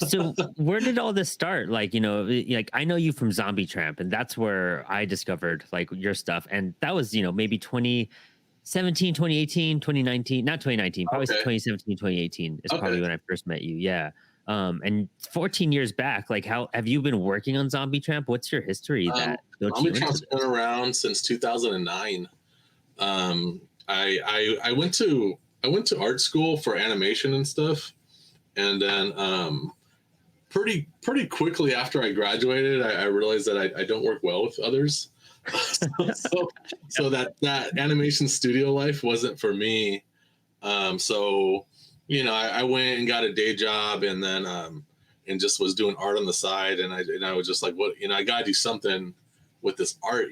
So where did all this start? Like, like I know you from Zombie Tramp, and that's where I discovered like your stuff. And that was, maybe 2017, 2018, 2019, not 2019, probably Okay. 2017, 2018 is Okay. probably when I first met you. Yeah. And 14 years back, like how have you been working on Zombie Tramp? What's your history that built Zombie you into Tramp's been this? around since 2009. I went to art school for animation and stuff, and then pretty quickly after I graduated, I realized that I don't work well with others. So that animation studio life wasn't for me. So I went and got a day job, and then and just was doing art on the side, and I was just like, what, I gotta do something with this art,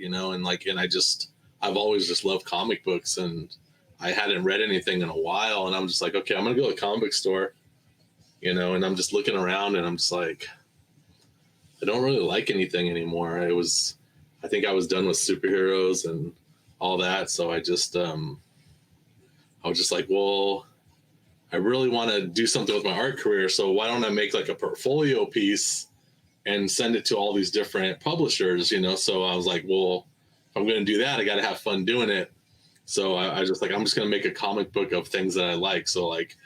I've always just loved comic books, and I hadn't read anything in a while, and I'm just like, okay, I'm gonna go to the comic book store, and I'm just looking around, and I'm just like, I don't really like anything anymore. I think I was done with superheroes and all that, so I was just like, well, I really want to do something with my art career. So why don't I make like a portfolio piece and send it to all these different publishers? So I was like, well, if I'm going to do that, I got to have fun doing it. So I just like, I'm just going to make a comic book of things that I like. So like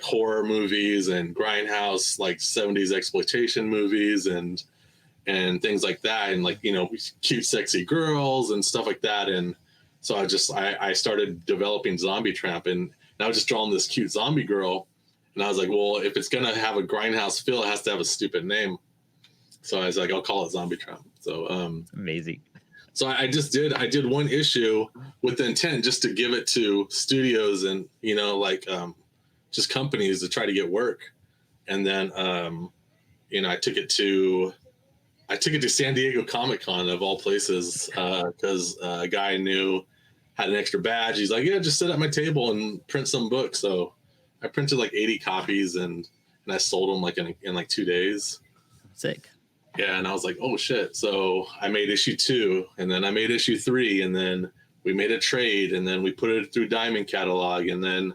horror movies and grindhouse, like 70s exploitation movies and things like that. And like, cute, sexy girls and stuff like that. And so I started developing Zombie Tramp, and I was just drawing this cute zombie girl. And I was like, well, if it's going to have a grindhouse feel, it has to have a stupid name. So I was like, I'll call it Zombie Tramp. Amazing. So I did one issue with the intent just to give it to studios and, just companies to try to get work. And then, I took it to San Diego Comic Con of all places, because a guy I knew had an extra badge. He's like, yeah, just sit at my table and print some books. So I printed like 80 copies, and I sold them like in like 2 days. Sick. Yeah, and I was like, oh shit. So I made issue 2, and then I made issue 3, and then we made a trade, and then we put it through Diamond Catalog, and then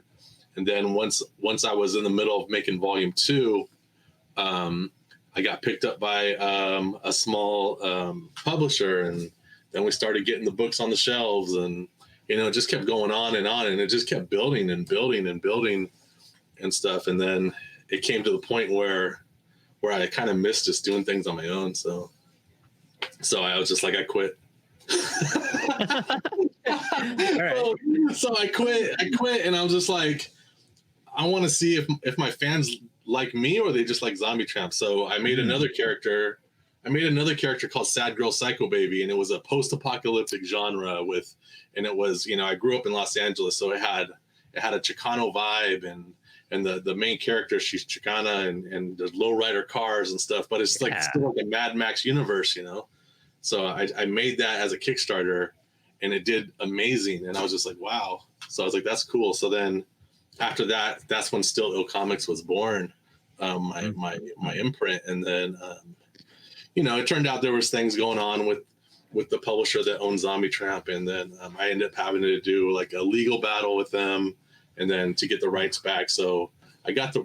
once I was in the middle of making volume 2, I got picked up by a small publisher, and then we started getting the books on the shelves, and it just kept going on, and it just kept building and building and building and stuff, and then it came to the point where I kind of missed just doing things on my own, so I was just like, I quit. All right. So I quit, and I was just like, I want to see if my fans like me or they just like Zombie Tramp. So I made Mm, another character. I made another character called Sad Girl Psycho Baby, and it was a post-apocalyptic genre and it was, I grew up in Los Angeles, so it had a Chicano vibe, and the main character, she's Chicana, and there's lowrider cars and stuff, but it's like yeah. still like a Mad Max universe. So I made that as a Kickstarter, and it did amazing, and I was just like, wow. So I was like, that's cool. So then after that, that's when Still Ill Comics was born, my Mm, my imprint, and then it turned out there was things going on with the publisher that owns Zombie Tramp, and then I ended up having to do like a legal battle with them, and then to get the rights back. So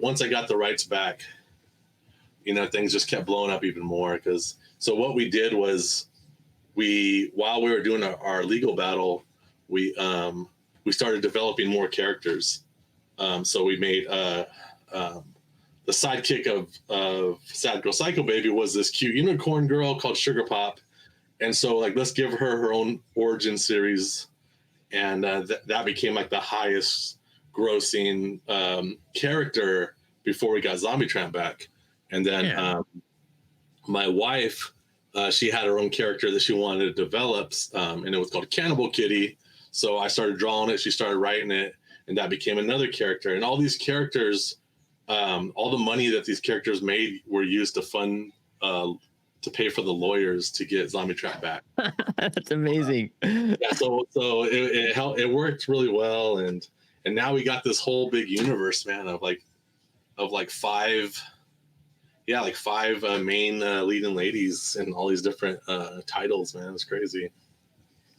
once I got the rights back, things just kept blowing up even more. Because so what we did was while we were doing our legal battle, we started developing more characters. So we made the sidekick of Sad Girl Psycho Baby was this cute unicorn girl called Sugar Pop, and so like let's give her own origin series, and that became like the highest grossing character before we got Zombie Tramp back, and then yeah. my wife, she had her own character that she wanted to develop, and it was called Cannibal Kitty. So I started drawing it, she started writing it, and that became another character. And all these characters, all the money that these characters made were used to fund, to pay for the lawyers to get Zombie Trap back. That's amazing. Yeah, so it helped. It worked really well, and now we got this whole big universe, man, of like five, yeah, like five main leading ladies in all these different titles, man. It's crazy.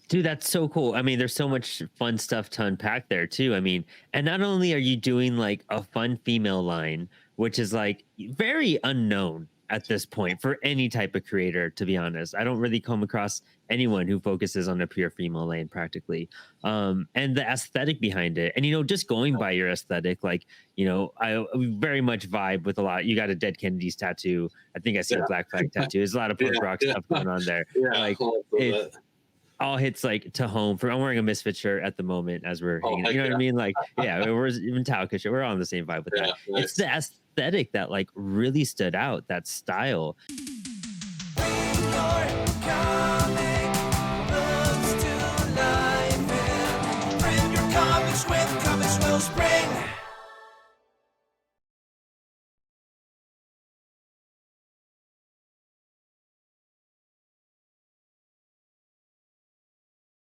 Dude, that's so cool. I mean, there's so much fun stuff to unpack there too. I mean, and not only are you doing like a fun female line, which is like very unknown at this point for any type of creator, to be honest. I don't really come across anyone who focuses on a pure female lane practically. And the aesthetic behind it. And just going by your aesthetic, like, I very much vibe with a lot. You got a Dead Kennedys tattoo. I think I see a Black Flag tattoo. There's a lot of punk rock stuff going on there. Yeah, Like it all hits like to home. For I'm wearing a Misfit shirt at the moment as we're hanging out. You know what I mean? Like, yeah, we're even Metallica shirt. We're all on the same vibe with that. nice. It's the aesthetic that like really stood out. That style. Comics with